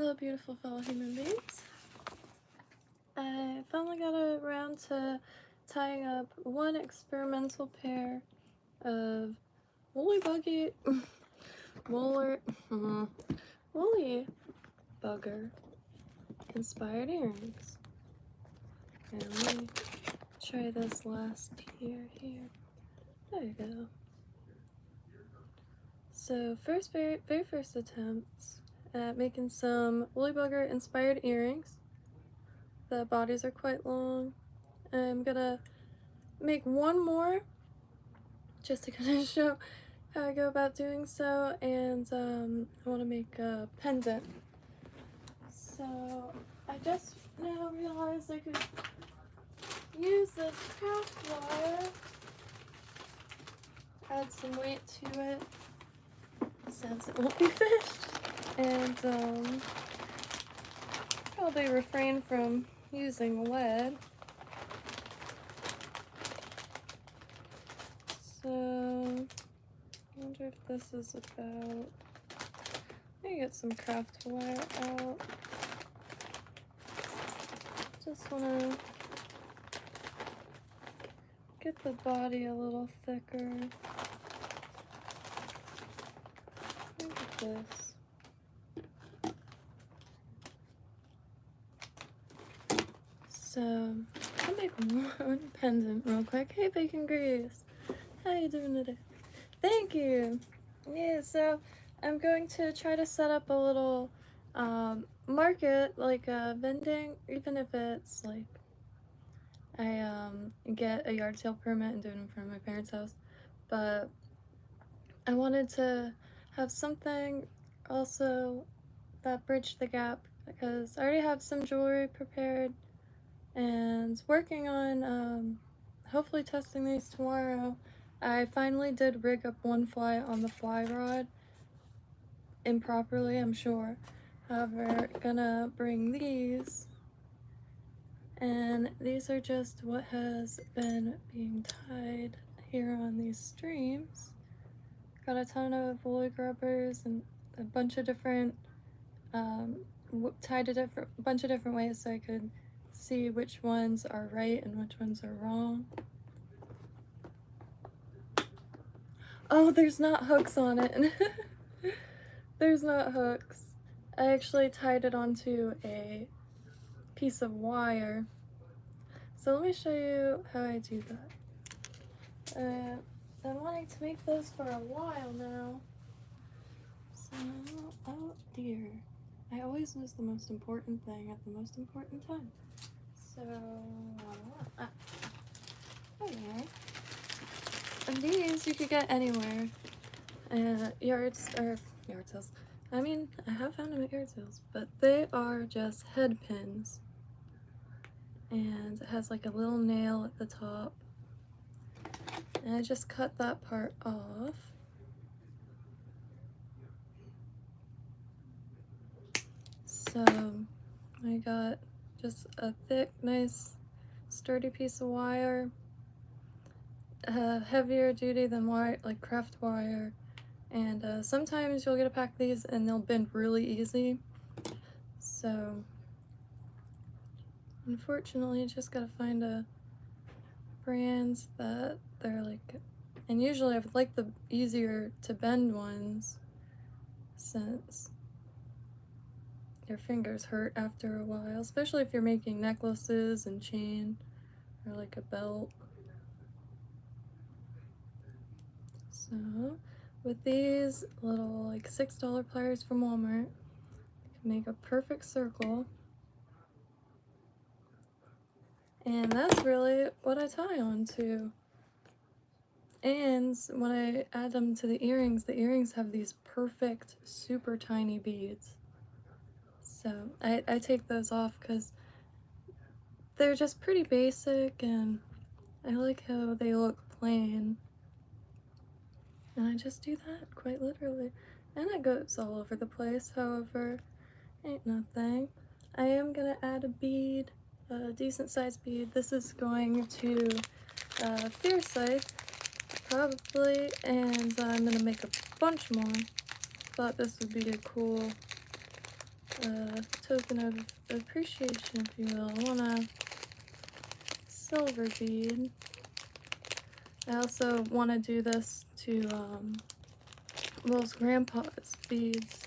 Hello beautiful fellow human beings. I finally got around to tying up one experimental pair of woolly bugger inspired earrings. And let me try this last tier here. There you go. So very first attempts at making some woolly bugger inspired earrings. The bodies are quite long. I'm gonna make one more just to kind of show how I go about doing so, and I want to make a pendant. So I just now realized I could use this craft wire, add some weight to it since it won't be fished, and probably refrain from using lead. So I wonder if this is about, let me get some craft wire out. Just want to get the body a little thicker. Look at this. So I'll make one pendant real quick. Hey Bacon Grease, how you doing today? Thank you. Yeah, so I'm going to try to set up a little market, like vending, even if it's like I get a yard sale permit and do it in front of my parents' house. But I wanted to have something also that bridged the gap, because I already have some jewelry prepared and working on hopefully testing these tomorrow. I finally did rig up one fly on the fly rod improperly, I'm sure. However, gonna bring these, and these are just what has been being tied here on these streams. Got a ton of woolly grubbers and a bunch of different tied a bunch of different ways so I could see which ones are right and which ones are wrong. Oh, there's not hooks on it. There's not hooks. I actually tied it onto a piece of wire. So let me show you how I do that. I'm wanting to make those for a while now. So, oh dear. I always lose the most important thing at the most important time. So, okay. And these you could get anywhere. Yard sales. I mean, I have found them at yard sales, but they are just head pins. And it has like a little nail at the top. And I just cut that part off. So I got just a thick, nice, sturdy piece of wire. Heavier duty than wire, like craft wire. And sometimes you'll get a pack of these and they'll bend really easy. So unfortunately, you just gotta find a brand that they're like, and usually I would like the easier to bend ones since your fingers hurt after a while, especially if you're making necklaces and chain or like a belt. So with these little like $6 pliers from Walmart, you can make a perfect circle. And that's really what I tie onto. And when I add them to the earrings have these perfect, super tiny beads. So I take those off because they're just pretty basic and I like how they look plain. And I just do that, quite literally. And it goes all over the place, however, ain't nothing. I am gonna add a bead, a decent sized bead. This is going to Fiercite, probably, and I'm gonna make a bunch more. Thought this would be a cool a token of appreciation, if you will. I want a silver bead. I also want to do this to Will's grandpa's beads,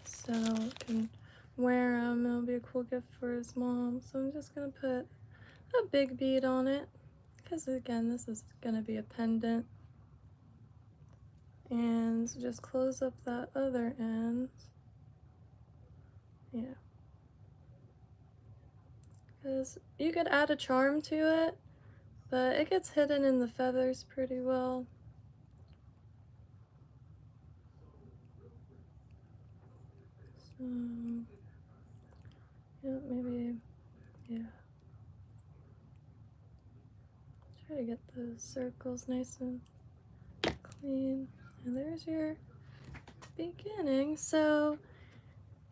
so I can wear them. It'll be a cool gift for his mom. So I'm just gonna put a big bead on it, because again, this is gonna be a pendant. And just close up that other end. Yeah. Because you could add a charm to it, but it gets hidden in the feathers pretty well. So, yeah, maybe, yeah. Try to get the circles nice and clean. And there's your beginning. So,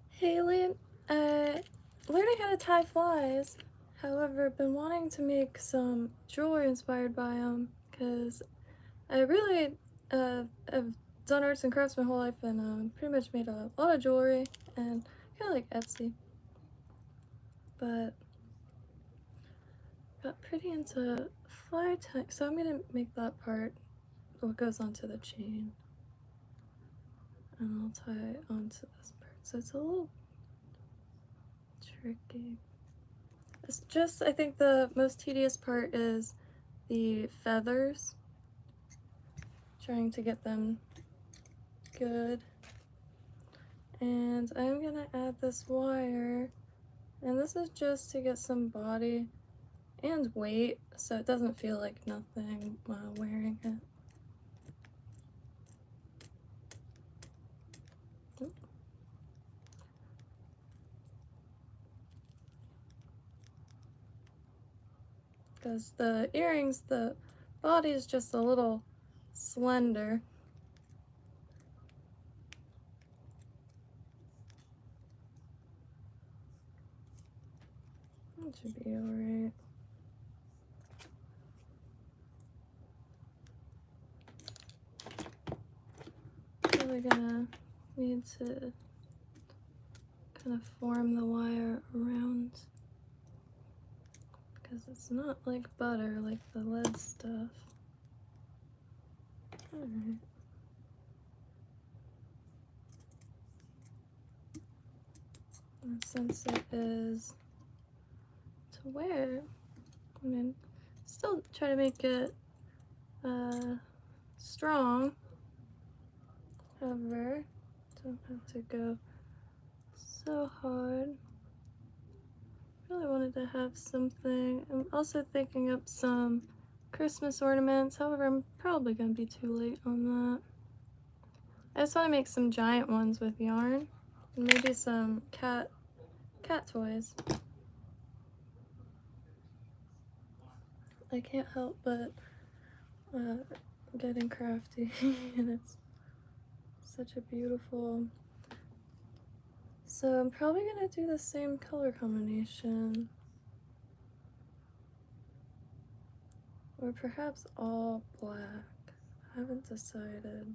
Haley, learning how to tie flies. However, I've been wanting to make some jewelry inspired by them, because I really have done arts and crafts my whole life, and pretty much made a lot of jewelry, and kind of like Etsy. But got pretty into fly tying, so I'm gonna make that part what goes onto the chain, and I'll tie onto this part. So it's a little tricky. It's just, I think the most tedious part is the feathers, trying to get them good. And I'm gonna add this wire, and this is just to get some body and weight, so it doesn't feel like nothing while wearing it. Because the earrings, the body is just a little slender. That should be alright. Really gonna need to kind of form the wire around, because it's not like butter, like the lead stuff. Alright. And since it is to wear, I mean, still try to make it strong. However, don't have to go so hard. Really wanted to have something. I'm also thinking up some Christmas ornaments. However, I'm probably gonna be too late on that. I just want to make some giant ones with yarn, and maybe some cat toys. I can't help but getting crafty, and it's such a beautiful. So I'm probably gonna do the same color combination, or perhaps all black. I haven't decided.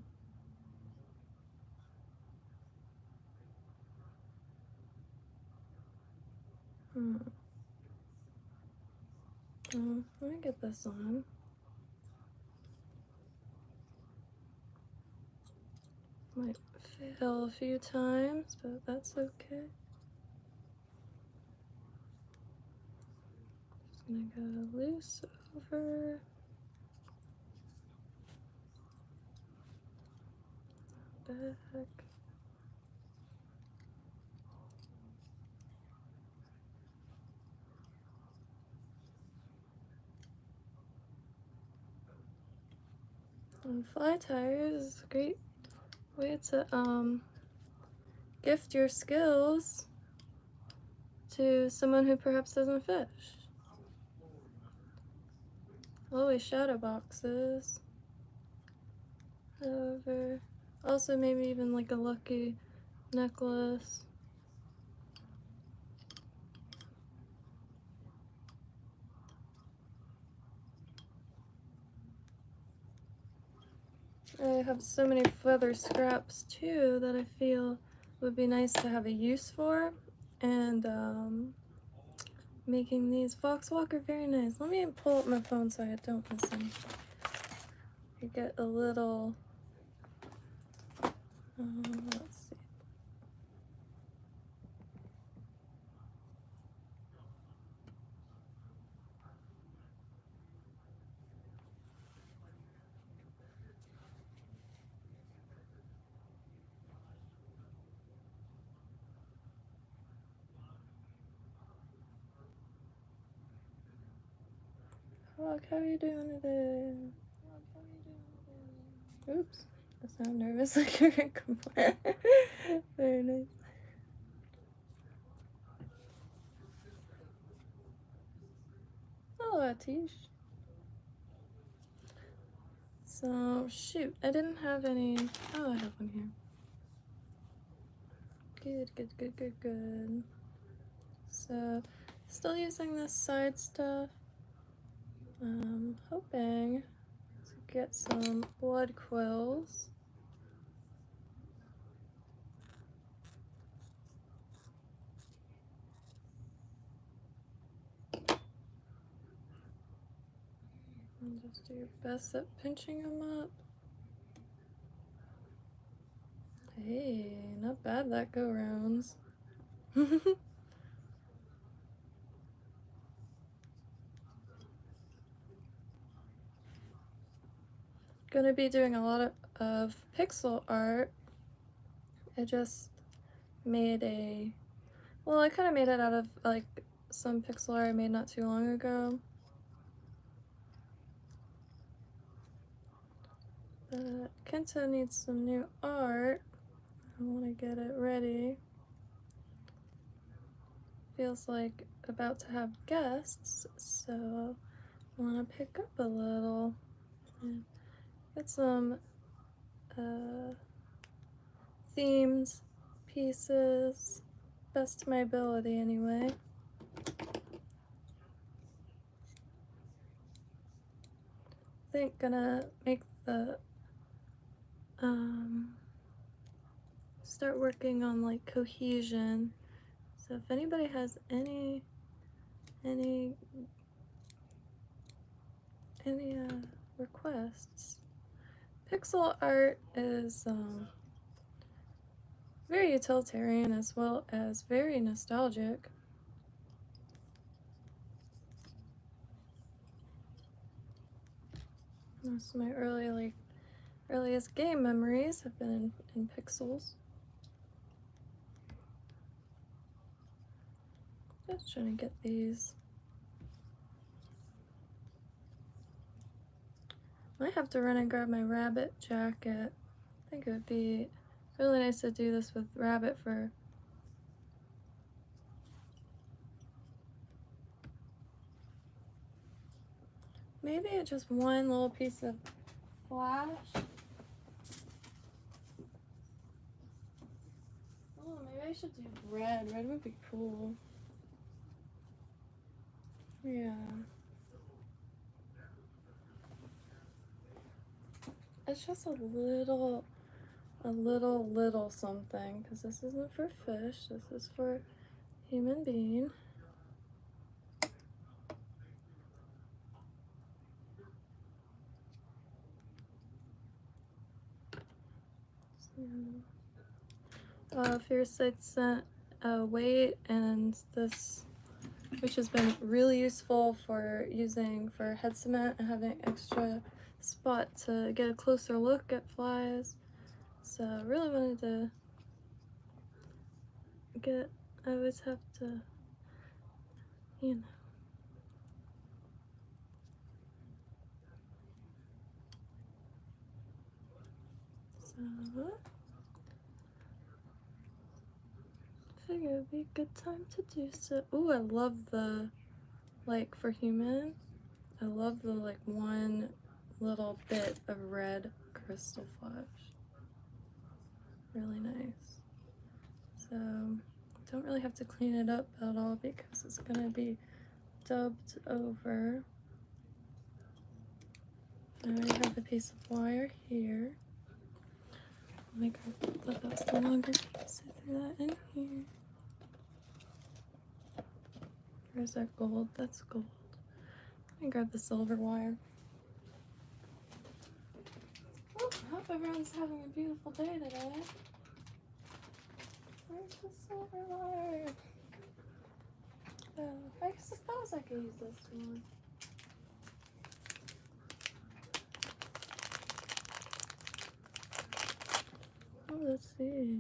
Let me get this on. Might fail a few times, but that's okay. Just gonna go loose over. Back. And fly tires is a great way to gift your skills to someone who perhaps doesn't fish. Always shadow boxes. However, also maybe even like a lucky necklace. I have so many feather scraps too that I feel would be nice to have a use for, and making these Foxwalk are very nice. Let me pull up my phone so I don't listen. You get a little, let's see. Fuck, how are you doing today? Oops, I sound nervous like you're gonna complain. Very nice. Hello, Atish. So, shoot, I didn't have any. Oh, I have one here. Good, good, good, good, good. So, still using this side stuff. Hoping to get some blood quills. And just do your best at pinching them up. Hey, not bad that go rounds. Gonna be doing a lot of pixel art. I just made well, I kind of made it out of like some pixel art I made not too long ago. But Kenta needs some new art. I want to get it ready. Feels like about to have guests, so I want to pick up a little and get some themes, pieces, best to my ability anyway. I think gonna make the start working on like cohesion. So if anybody has any requests, pixel art is very utilitarian as well as very nostalgic. Most of my earliest game memories have been in pixels. Just trying to get these. Might have to run and grab my rabbit jacket. I think it would be really nice to do this with rabbit fur. Maybe just one little piece of flash. Oh, maybe I should do red. Red would be cool. Yeah. It's just a little something, because this isn't for fish, this is for human being. If your site sent weight, and this, which has been really useful for using for head cement and having extra spot to get a closer look at flies. So I really wanted to get, I always have to, you know. So I figure it'd be a good time to do so. Ooh, I love the, like for human, I love the like one little bit of red crystal flash. Really nice. So don't really have to clean it up at all because it's gonna be dubbed over. I already have a piece of wire here. Oh my god, I thought that was the longer piece. I threw that in here. Or is that gold? That's gold. Let me grab the silver wire. Oh, I hope everyone's having a beautiful day today. Where's the silver wire? I suppose I could use this one. Oh, let's see.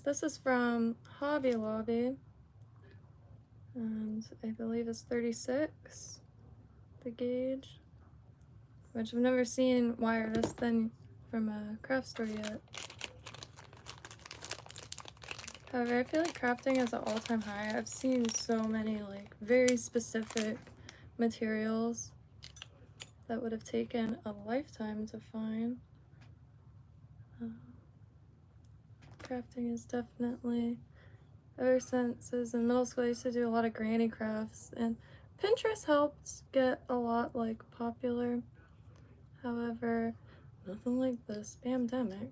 This is from Hobby Lobby, and I believe it's 36, the gauge, which I've never seen wire this thin from a craft store yet. However, I feel like crafting is at all-time high. I've seen so many like very specific materials that would have taken a lifetime to find. Crafting is definitely, ever since I was in middle school, I used to do a lot of granny crafts, and Pinterest helped get a lot like popular. However, nothing like this pandemic.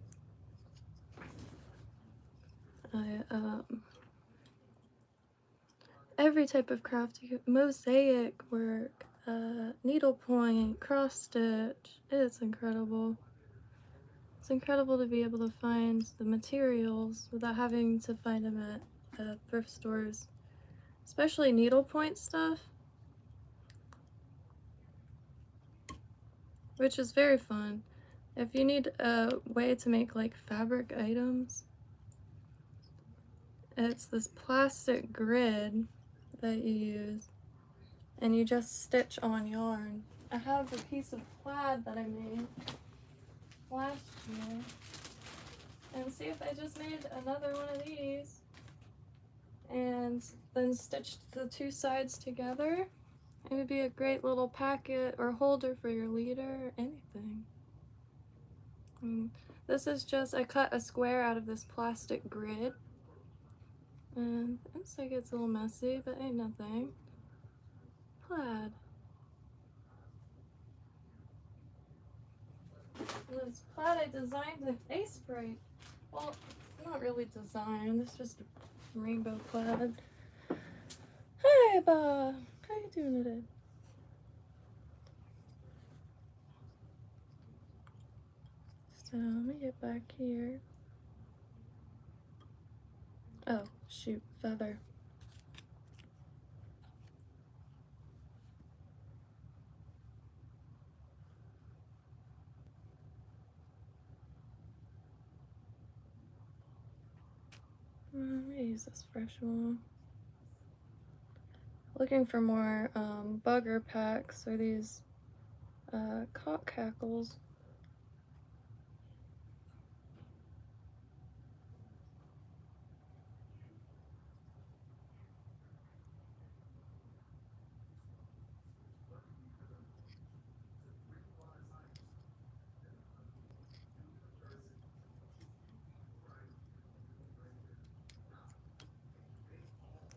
Every type of craft, mosaic work, needlepoint, cross stitch, it's incredible. It's incredible to be able to find the materials without having to find them at thrift stores, especially needlepoint stuff, which is very fun. If you need a way to make like fabric items, it's this plastic grid that you use, and you just stitch on yarn. I have a piece of plaid that I made last year, and see if I just made another one of these and then stitched the two sides together. It would be a great little packet or holder for your leader or anything. This is just, I cut a square out of this plastic grid, and it looks like it's a little messy, but ain't nothing. Plaid. This plaid I designed with face spray. Well, not really designed, it's just rainbow plaid. Hi, Bob. How you doing today? So let me get back here. Oh, shoot, feather. Let me use this fresh one. Looking for more bugger packs or these cock cackles.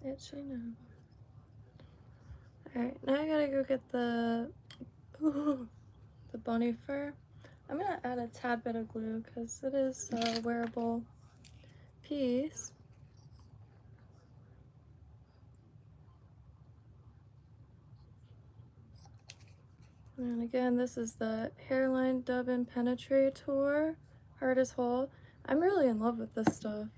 Itchy now. Alright, now I gotta go get the bunny fur. I'm gonna add a tad bit of glue because it is a wearable piece. And again, this is the Hairline Dubbin Penetrator, hard as whole. I'm really in love with this stuff.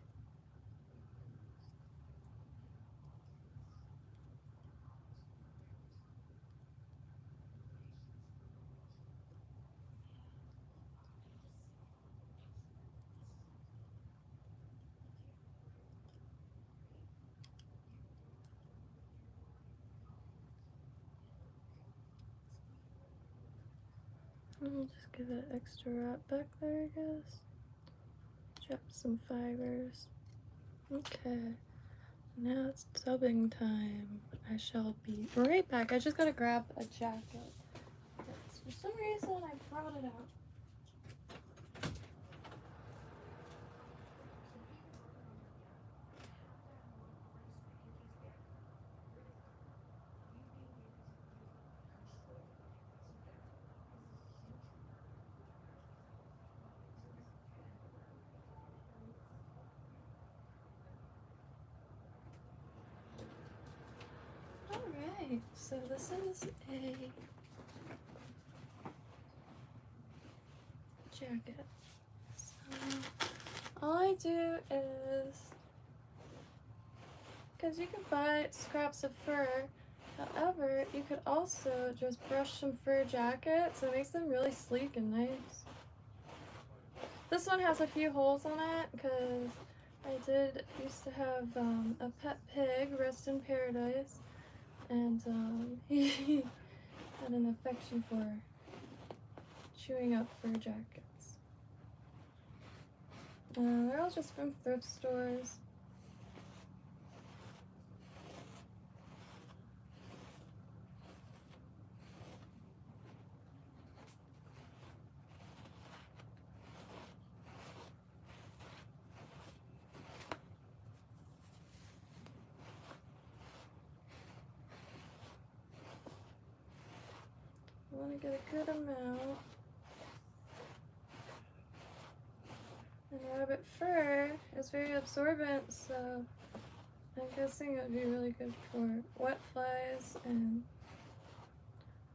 I'll just give it extra wrap back there, I guess. Drop some fibers. Okay, now it's dubbing time. I shall be right back. I just gotta grab a jacket. For some reason, I brought it out. Alright, so this is a jacket. So all I do is, because you can buy scraps of fur, however, you could also just brush some fur jackets. It makes them really sleek and nice. This one has a few holes on it because I used to have a pet pig, rest in paradise, and he had an affection for chewing up fur jackets. They're all just from thrift stores. I want to get a good amount. And rabbit fur is very absorbent, so I'm guessing it would be really good for wet flies and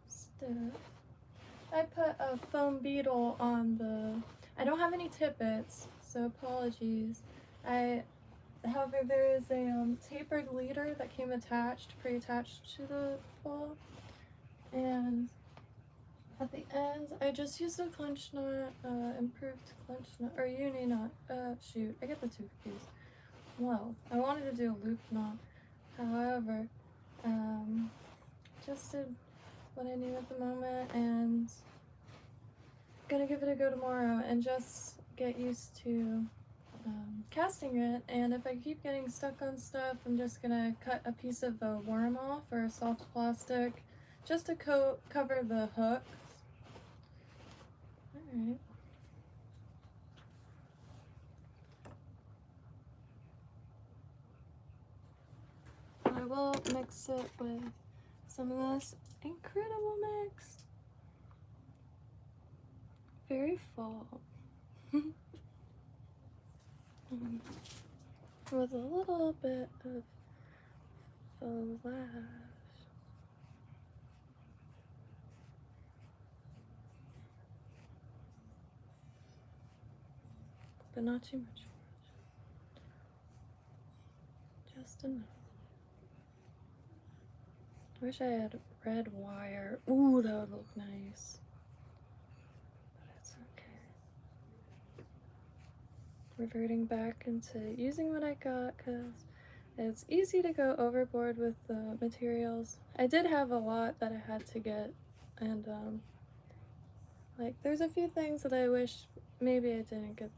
stuff. I put a foam beetle on the... I don't have any tippets, so apologies. However, there is a tapered leader that came attached, pre-attached to the pole, and at the end, I just used a clench knot, improved clench knot, or uni knot. Shoot, I get the two confused. Well, I wanted to do a loop knot. However, just did what I need at the moment, and gonna give it a go tomorrow and just get used to casting it. And if I keep getting stuck on stuff, I'm just gonna cut a piece of a worm off or a soft plastic just to cover the hooks. Alright. I will mix it with some of this incredible mix. Very fall. With a little bit of flash. But not too much. Just enough. I wish I had red wire. Ooh, that would look nice. But it's okay. Reverting back into using what I got because it's easy to go overboard with the materials. I did have a lot that I had to get, and like there's a few things that I wish maybe I didn't get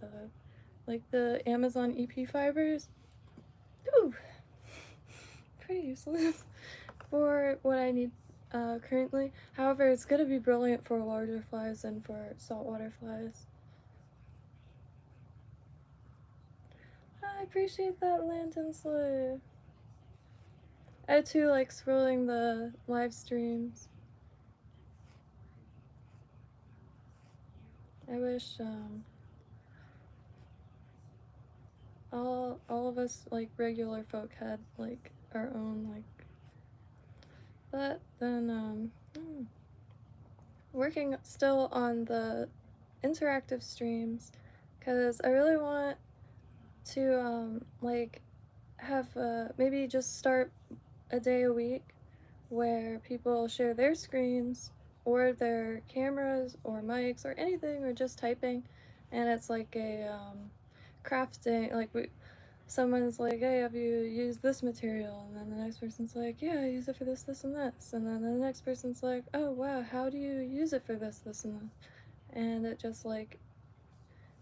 like the Amazon EP fibers. Ooh, pretty useless for what I need currently. However, it's gonna be brilliant for larger flies than for saltwater flies. I appreciate that, Lantern Sleigh. I too like scrolling the live streams. I wish all of us like regular folk had like our own like, but then working still on the interactive streams because I really want to like have maybe just start a day a week where people share their screens or their cameras or mics or anything, or just typing, and it's like a crafting, like someone's like, hey, have you used this material? And then the next person's like, yeah, I use it for this, this, and this. And then the next person's like, oh wow, how do you use it for this, this, and this? And it just like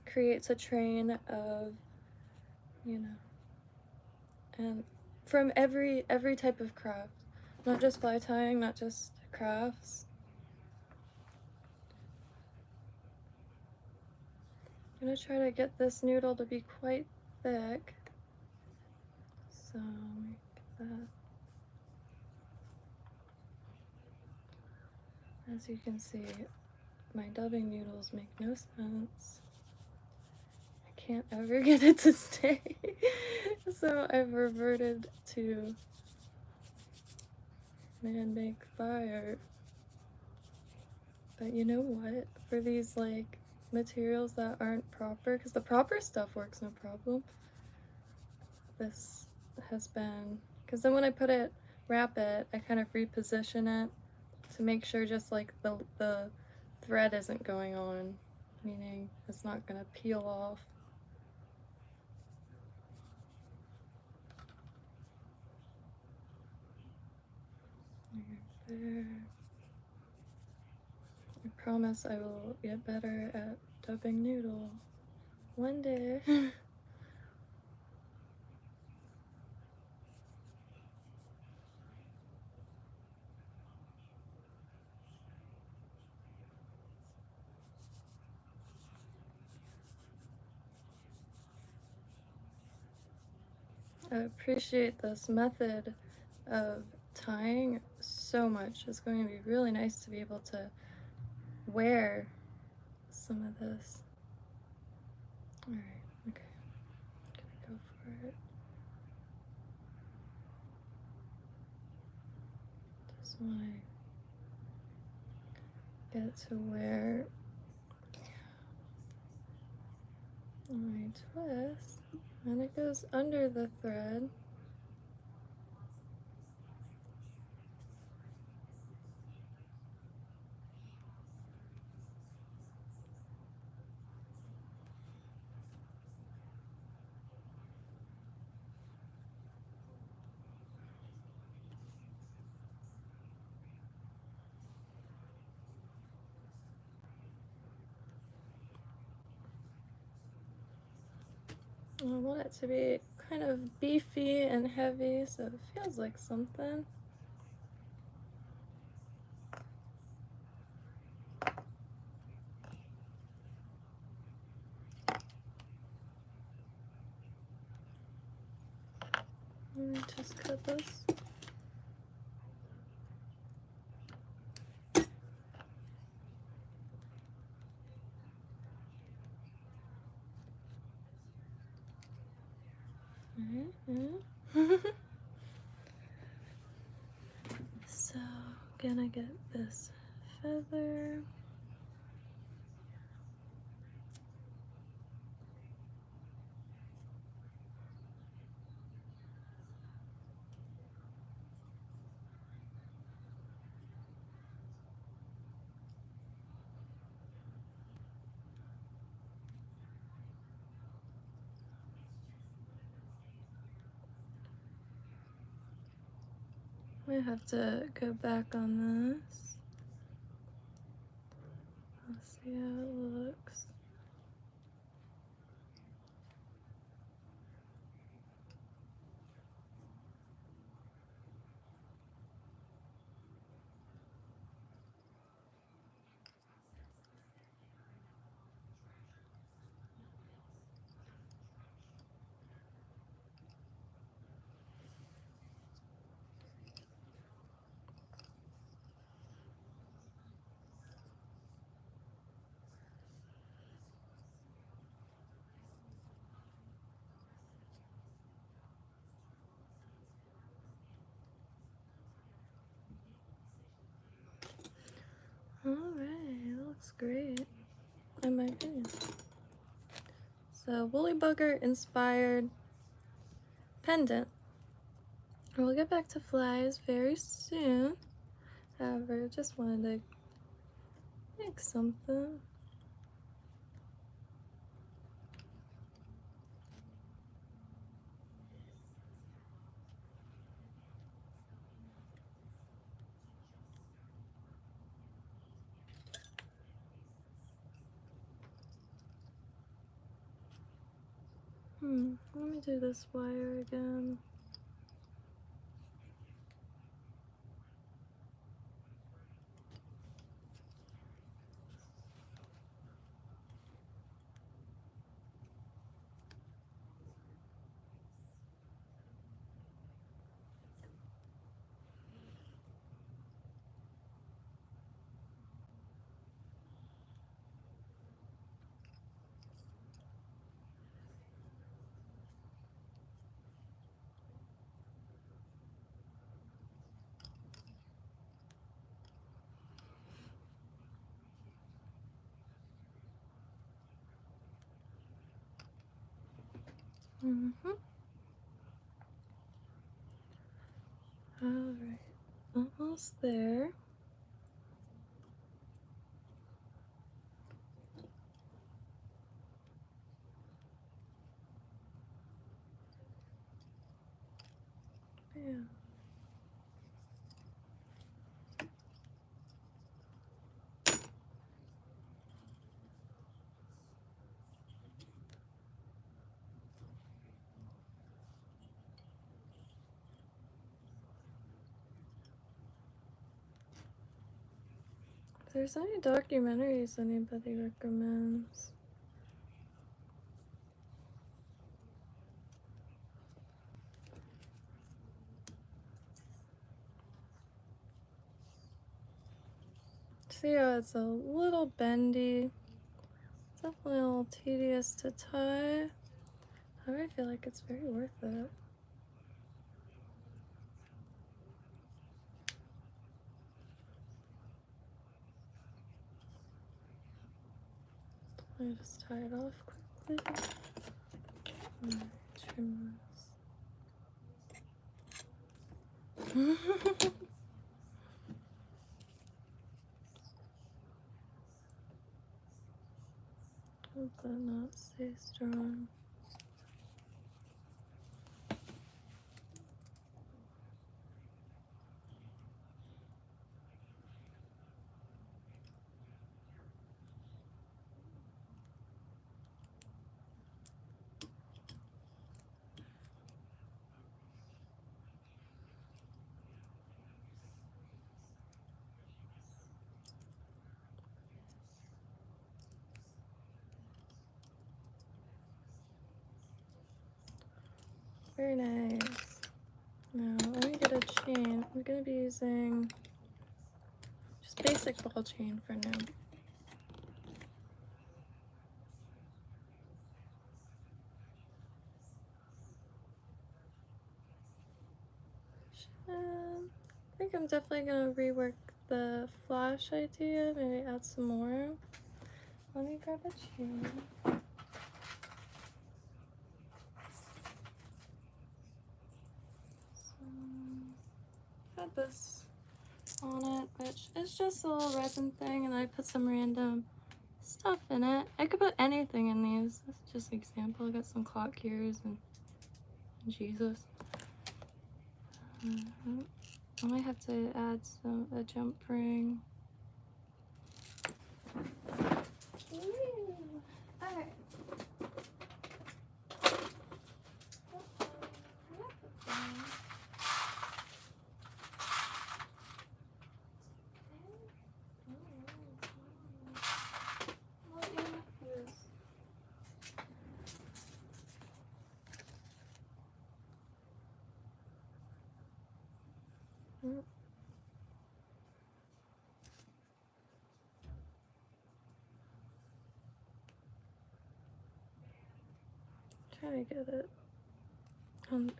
creates a train of, you know, and from every type of craft, not just fly tying, not just crafts. I'm gonna try to get this noodle to be quite thick. So make that. As you can see, my dubbing noodles make no sense. I can't ever get it to stay. So I've reverted to man make fire. But you know what? For these like materials that aren't proper, because the proper stuff works no problem. This has been, because then when I wrap it, I kind of reposition it to make sure just like the thread isn't going on, meaning it's not gonna peel off. There. I promise I will get better at dubbing noodle one day. I appreciate this method of tying so much. It's going to be really nice to be able to wear some of this. Alright, okay. Gonna go for it. Just want to get to where I twist, and it goes under the thread. I want it to be kind of beefy and heavy, so it feels like something. Let me just cut this. So, gonna get this feather. I have to go back on this. Let's see how it looks. Alright, it looks great, in my opinion. So, Woolly Bugger inspired pendant. We'll get back to flies very soon. However, just wanted to make something. Let me do this wire again. Alright, almost there. Yeah. If there's any documentaries anybody recommends. See how it's a little bendy. It's definitely a little tedious to tie. However, I feel like it's very worth it. Let me just tie it off quickly. Trim this. Hope that not stay strong. Very nice. Now, let me get a chain. I'm going to be using just basic ball chain for now. I think I'm definitely going to rework the flash idea, maybe add some more. Let me grab a chain. Got this on it, which is just a little resin thing, and I put some random stuff in it. I could put anything in these. This is just an example. I got some clock gears and Jesus. I might have to add a jump ring. Alright. Trying to get it. Okay.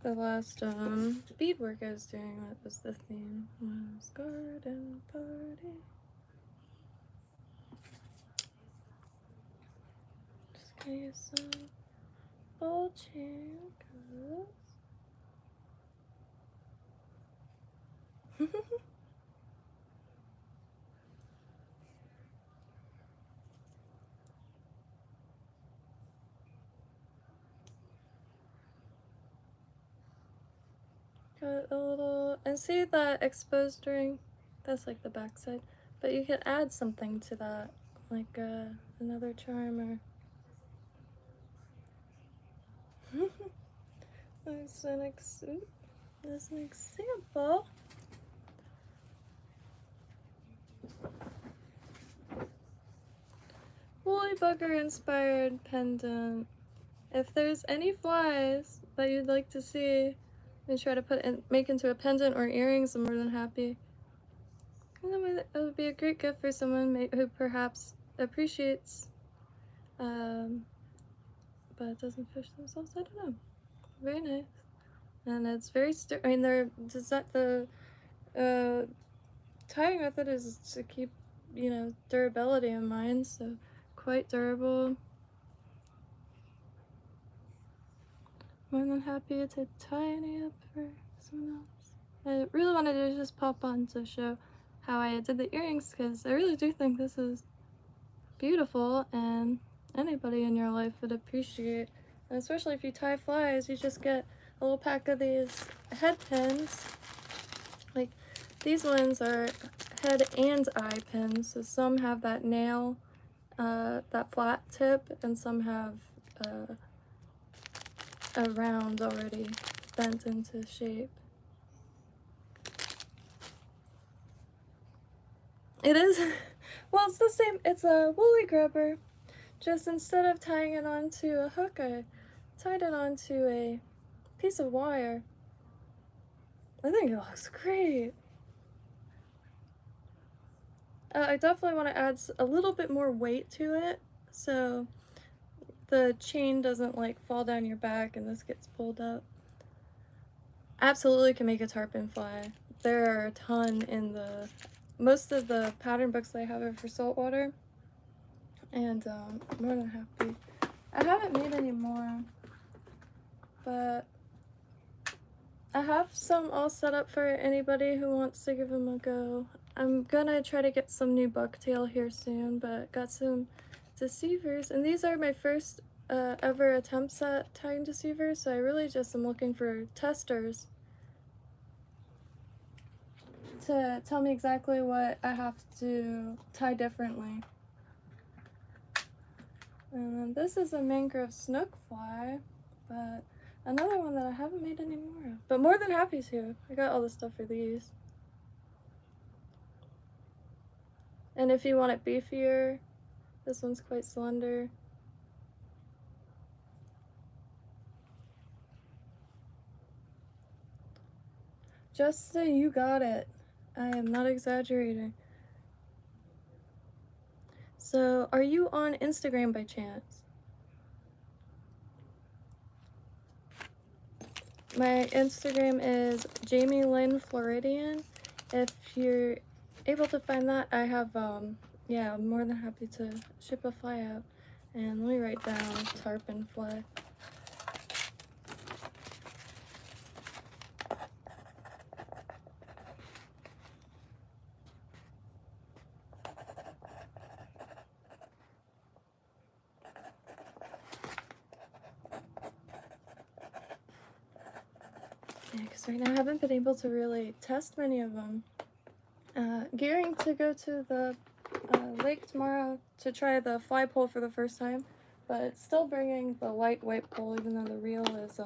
The last beadwork I was doing, that was the theme, was garden party. Just gonna use some ball chain, got a little, and see that exposed ring? That's like the back side, but you could add something to that, like another charm or as an example. Woolly bugger inspired pendant. If there's any flies that you'd like to see and try to make into a pendant or earrings, I'm more than happy. And that would be a great gift for someone who perhaps appreciates, but doesn't fish themselves. I don't know. Very nice. And it's very I mean, the tying method is to keep, you know, durability in mind, so quite durable. More than happy to tie any up for someone else. I really wanted to just pop on to show how I did the earrings, because I really do think this is beautiful and anybody in your life would appreciate. And especially if you tie flies, you just get a little pack of these head pins. Like, these ones are head and eye pins, so some have that nail, that flat tip, and some have a round already bent into shape. It is, well, it's the same, it's a woolly grubber, just instead of tying it onto a hook, I tied it onto a piece of wire. I think it looks great. I definitely want to add a little bit more weight to it, so the chain doesn't like fall down your back and this gets pulled up. Absolutely can make a tarpon fly. There are a ton in most of the pattern books that I have are for saltwater, and I'm more than happy. I haven't made any more, but I have some all set up for anybody who wants to give them a go. I'm gonna try to get some new bucktail here soon, but got some deceivers, and these are my first ever attempts at tying deceivers, so I really just am looking for testers to tell me exactly what I have to tie differently. And then this is a mangrove snook fly, but another one that I haven't made any more of, but more than happy to. I got all the stuff for these. And if you want it beefier, this one's quite slender. Just so you got it. I am not exaggerating. So, are you on Instagram by chance? My Instagram is JaimeLynBarbarian. If you're able to find that, I have, yeah, I'm more than happy to ship a fly out. And let me write down tarpon fly. Yeah, because right now I haven't been able to really test many of them. Gearing to go to the lake tomorrow to try the fly pole for the first time, but it's still bringing the lightweight pole even though the reel is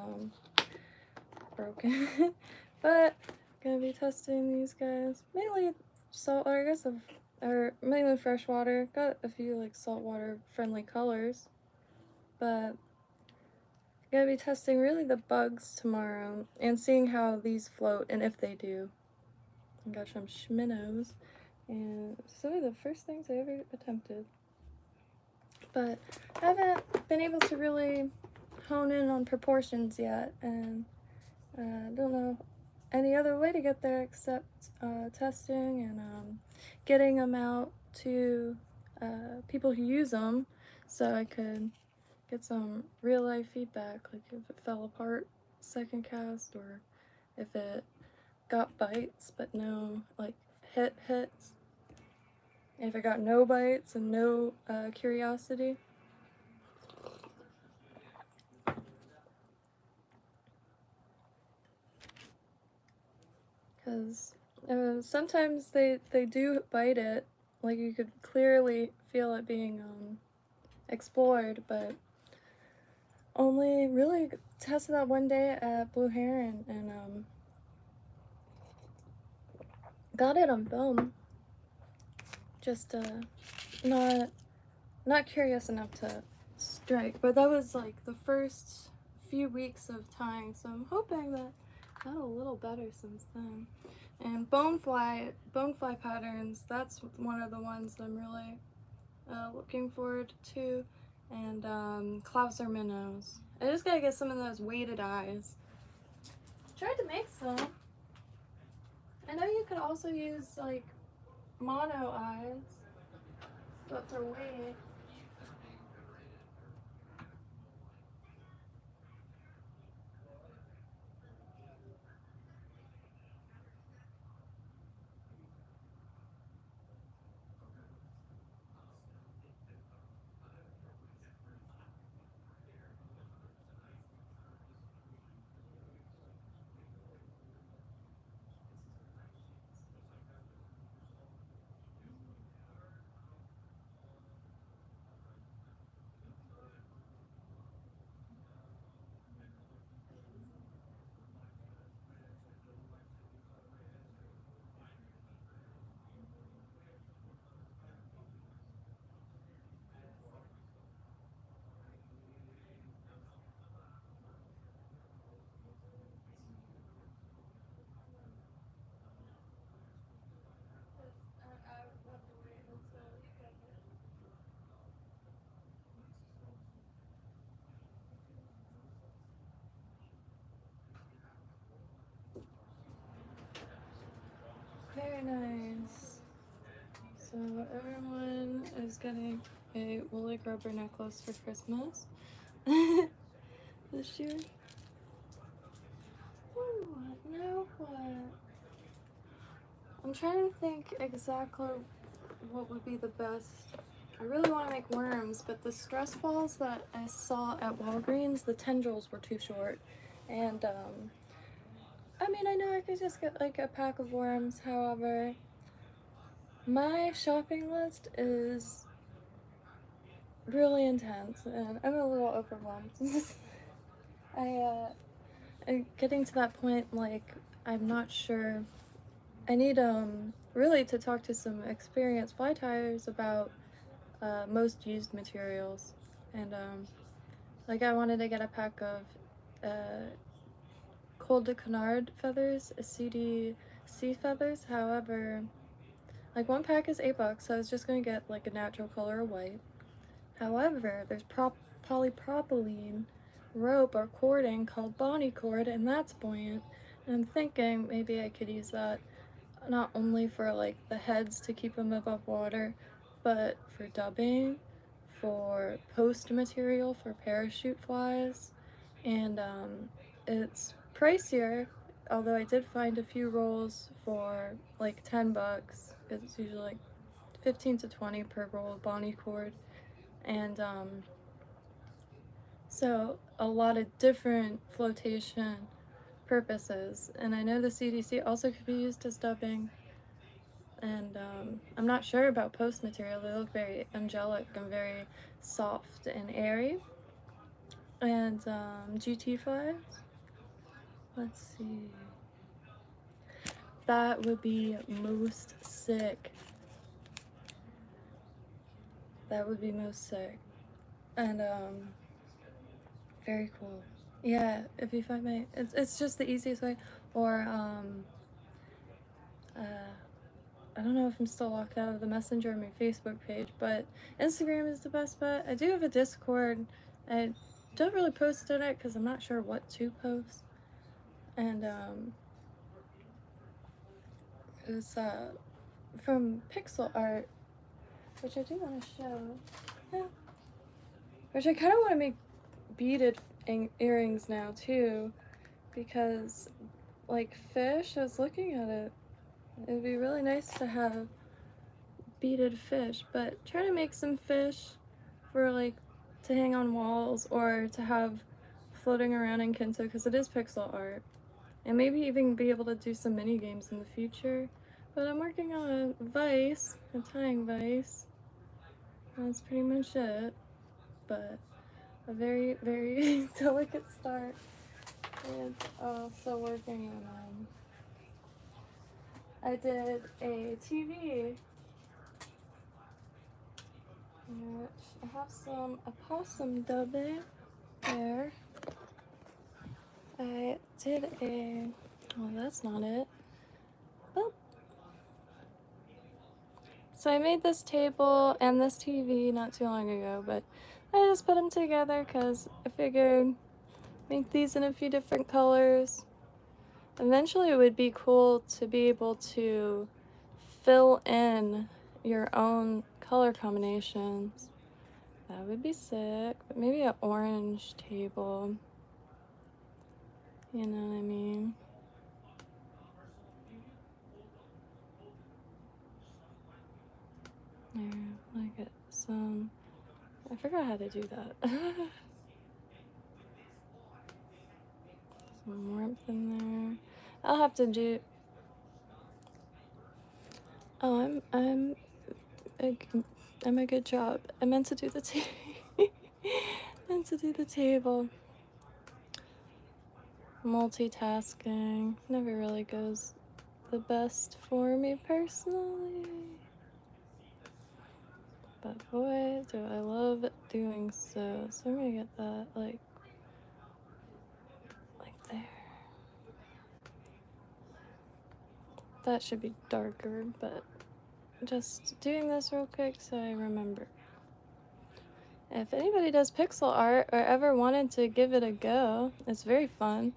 broken. But gonna be testing these guys, mainly saltwater, I guess, or mainly freshwater. Got a few like saltwater friendly colors, but gonna be testing really the bugs tomorrow and seeing how these float and if they do. I got some schminnows, and some of the first things I ever attempted. But I haven't been able to really hone in on proportions yet, and don't know any other way to get there except testing and getting them out to people who use them, so I could get some real life feedback, like if it fell apart second cast, or if it got bites but no like hits, if I got no bites and no curiosity. Because sometimes they do bite it, like you could clearly feel it being explored, but only really tested that one day at Blue Heron and got it on film. Just not curious enough to strike, but that was like the first few weeks of tying, so I'm hoping that got a little better since then. And bonefly patterns, that's one of the ones I'm really looking forward to. And Clouser minnows. I just gotta get some of those weighted eyes. Tried to make some. I know you could also use like mono eyes, but for weight. Very nice. So everyone is getting a woolly rubber necklace for Christmas this year. Ooh, now what? I'm trying to think exactly what would be the best. I really want to make worms, but the stress balls that I saw at Walgreens, the tendrils were too short. And I mean, I know I could just get like a pack of worms. However, my shopping list is really intense and I'm a little overwhelmed. I'm getting to that point, like, I'm not sure. I need really to talk to some experienced fly tyers about most used materials. And like, I wanted to get a pack of Col de Canard feathers, CDC feathers. However, like, one pack is $8, so I was just gonna get like a natural color of white. However, there's polypropylene rope or cording called Bonnie cord, and that's buoyant. And I'm thinking maybe I could use that not only for like the heads to keep them above water, but for dubbing, for post material for parachute flies, and it's pricier. Although I did find a few rolls for like $10. It's usually like 15 to 20 per roll of Bonnie cord, and so a lot of different flotation purposes. And I know the CDC also could be used as dubbing. And I'm not sure about post material. They look very angelic and very soft and airy. And GT flies. Let's see. That would be most sick. That would be most sick. And very cool. Yeah, if you find my, it's just the easiest way. Or I don't know if I'm still locked out of the Messenger on my Facebook page, but Instagram is the best bet. I do have a Discord. I don't really post in it because I'm not sure what to post. And it was from pixel art, which I do want to show. Yeah. Which I kind of want to make beaded earrings now too, because like fish, I was looking at it. It would be really nice to have beaded fish, but try to make some fish for like to hang on walls or to have floating around in Kinto, because it is pixel art, and maybe even be able to do some mini games in the future. But I'm working on a vise, a tying vise. That's pretty much it, but a very, very delicate start. And also working on I did a TV, which I have some opossum dubbing there. I did a, well, that's not it. So I made this table and this TV not too long ago, but I just put them together because I figured make these in a few different colors. Eventually it would be cool to be able to fill in your own color combinations. That would be sick, but maybe an orange table. You know what I mean? There, like it. Some. I forgot how to do that. Some warmth in there. I'll have to do. Oh, I'm a good job. I meant to do the meant to do the table. Multitasking never really goes the best for me personally. But boy, do I love doing so. So I'm gonna get that like there. That should be darker, but just doing this real quick so I remember. If anybody does pixel art or ever wanted to give it a go, it's very fun.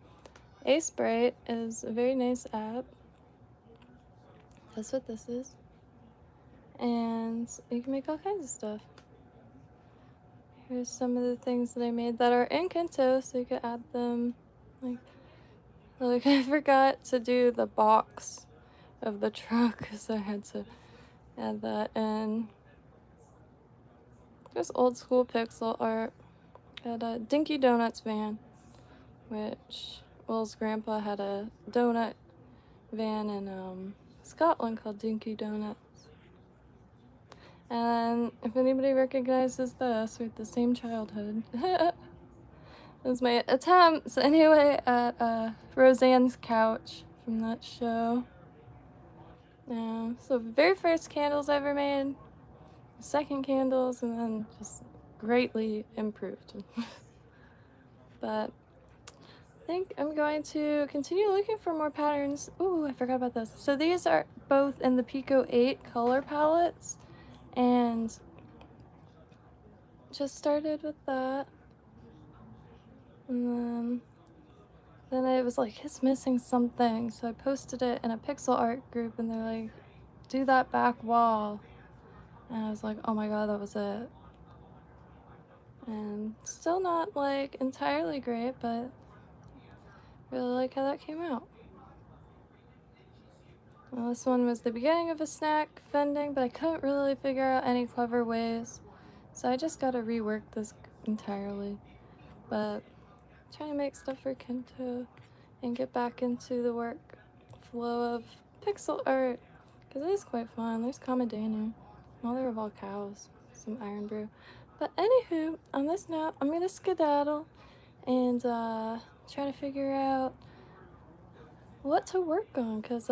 Asebright is a very nice app. That's what this is. And you can make all kinds of stuff. Here's some of the things that I made that are in Kinto, so you could add them. Like I forgot to do the box of the truck, so I had to add that in. Just old school pixel art. Got a Dinky Donuts van, which Will's grandpa had a donut van in Scotland called Dinky Donuts. And if anybody recognizes this, we had the same childhood. It was my attempts, anyway, at Roseanne's couch from that show. Yeah, so very first candles I ever made, second candles, and then just greatly improved. But I think I'm going to continue looking for more patterns. Ooh, I forgot about this. So these are both in the Pico 8 color palettes, and just started with that. And then I was like, it's missing something. So I posted it in a pixel art group, and they're like, do that back wall. And I was like, oh my god, that was it. And still not like entirely great, but really like how that came out. Well, this one was the beginning of a snack vending, but I couldn't really figure out any clever ways. So I just gotta rework this entirely. But trying to make stuff for Kinto and get back into the workflow of pixel art, because it is quite fun. There's Kamadanu, mother of all cows, some iron brew. But anywho, on this note, I'm gonna skedaddle and try to figure out what to work on, because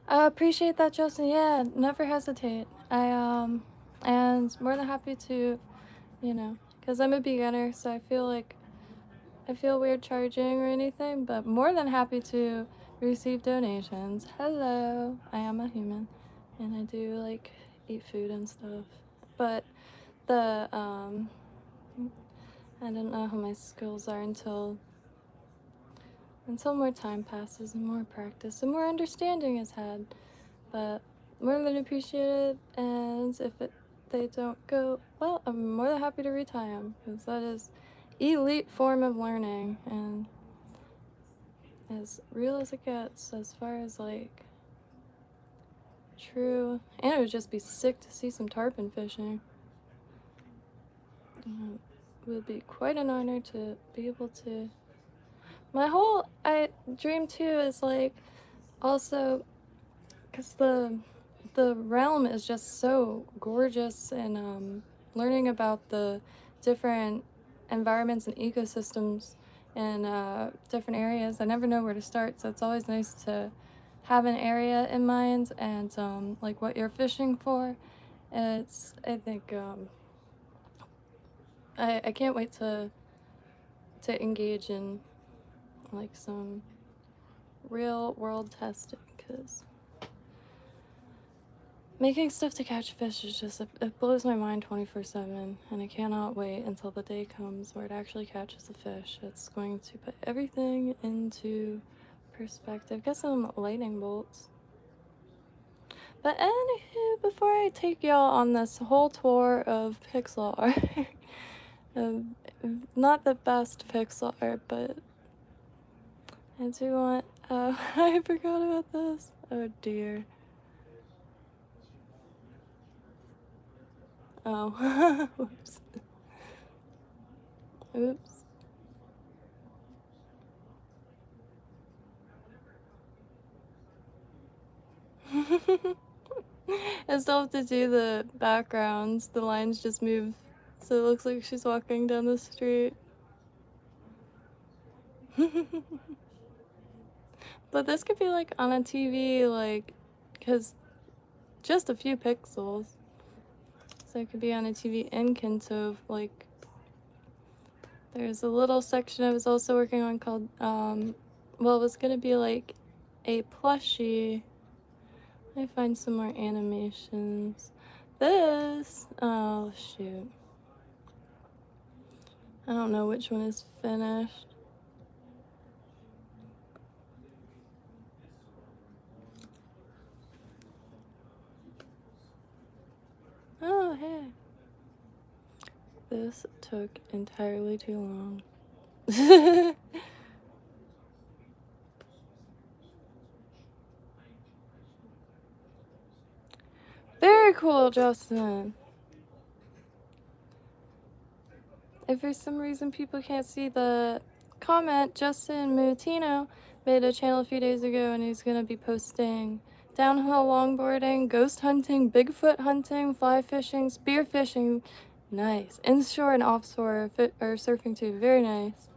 I appreciate that, Justin. Yeah, never hesitate. And more than happy to, you know, because I'm a beginner, so I feel weird charging or anything, but more than happy to receive donations. Hello, I am a human, and I do like eat food and stuff. But the I don't know how my skills are until more time passes and more practice and more understanding is had. But more than appreciated, and if they don't go well, I'm more than happy to retie them, because that is elite form of learning and as real as it gets as far as like true. And it would just be sick to see some tarpon fishing. It would be quite an honor to be able to. My whole dream too is like also because the realm is just so gorgeous, and learning about the different environments and ecosystems in different areas. I never know where to start, so it's always nice to have an area in mind and like what you're fishing for. I think I can't wait to engage in like some real world testing, because Making stuff to catch fish is just, it blows my mind 24/7, and I cannot wait until the day comes where it actually catches a fish. It's going to put everything into perspective. Get some lightning bolts. But anywho, before I take y'all on this whole tour of pixel art, not the best pixel art, but I do want, I forgot about this. Oh dear. Oh, whoops. Oops. I still have to do the backgrounds. The lines just move, so it looks like she's walking down the street. But this could be like on a TV, like, because just a few pixels. So it could be on a TV in Kinto, like, there's a little section I was also working on called, well, it was gonna be like a plushie. Let me find some more animations. This, oh shoot. I don't know which one is finished. Oh, hey. This took entirely too long. Very cool, Justin. If for some reason people can't see the comment, Justin Mutino made a channel a few days ago, and he's gonna be posting downhill longboarding, ghost hunting, Bigfoot hunting, fly fishing, spear fishing. Nice. Inshore and offshore or surfing too. Very nice.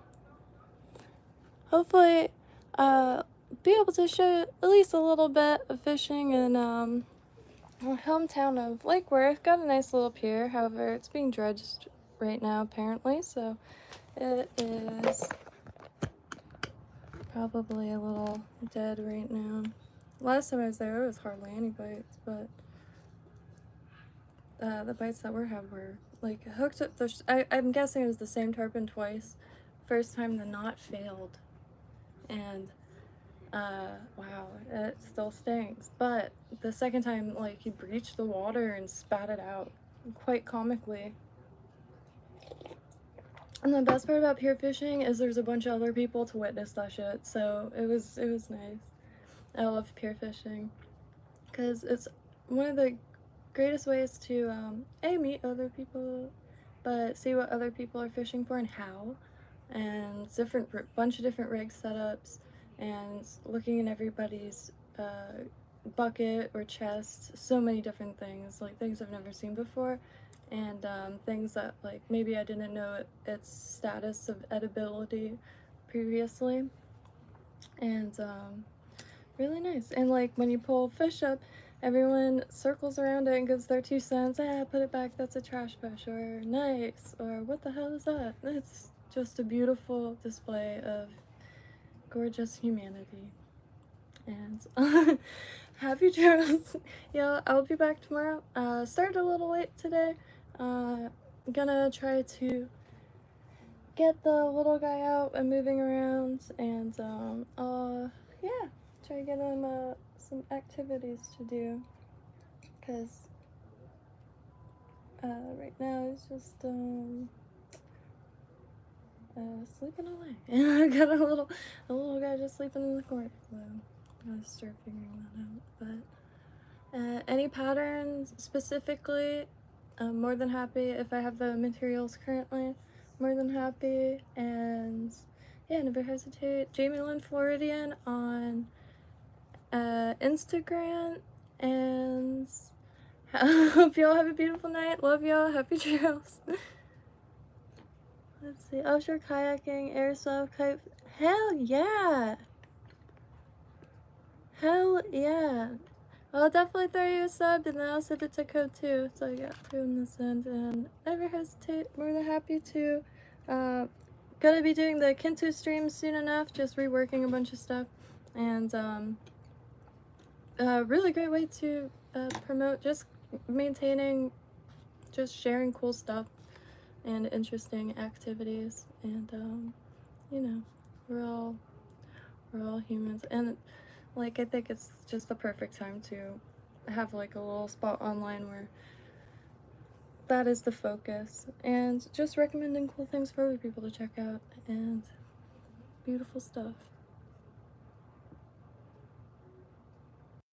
Hopefully, be able to show at least a little bit of fishing in our hometown of Lake Worth. Got a nice little pier. However, it's being dredged right now apparently, so it is probably a little dead right now. Last time I was there, there was hardly any bites, but the bites that were had were like hooked up. I'm guessing it was the same tarpon twice. First time the knot failed, and wow, it still stings. But the second time, like, he breached the water and spat it out quite comically. And the best part about pier fishing is there's a bunch of other people to witness that shit, so it was nice. I love pier fishing because it's one of the greatest ways to meet other people, but see what other people are fishing for and how, and bunch of different rig setups, and looking in everybody's bucket or chest. So many different things, like things I've never seen before, and things that, like, maybe I didn't know its status of edibility previously, and really nice. And like when you pull fish up, everyone circles around it and gives their 2 cents. Put it back, that's a trash fish, or nice, or what the hell is that? It's just a beautiful display of gorgeous humanity. And happy trails. Yeah, I'll be back tomorrow. Started a little late today. Gonna try to get the little guy out and moving around, and yeah, try to get him some activities to do, because right now he's just sleeping away, and I got a little guy just sleeping in the corner, so I gotta start figuring that out. But any patterns specifically, I'm more than happy. If I have the materials currently, more than happy. And yeah, never hesitate. JaimeLynBarbarian on Instagram, and hope y'all have a beautiful night. Love y'all. Happy trails. Let's see. Offshore kayaking, airsoft, kite. Hell yeah! Hell yeah! I'll definitely throw you a sub, and then I'll send it to code too. So I got 2 on this end, and never hesitate. More than happy to. Gonna be doing the Kinto stream soon enough. Just reworking a bunch of stuff, and really great way to promote just maintaining, just sharing cool stuff and interesting activities, and you know, we're all humans, and like I think it's just the perfect time to have like a little spot online where that is the focus, and just recommending cool things for other people to check out and beautiful stuff.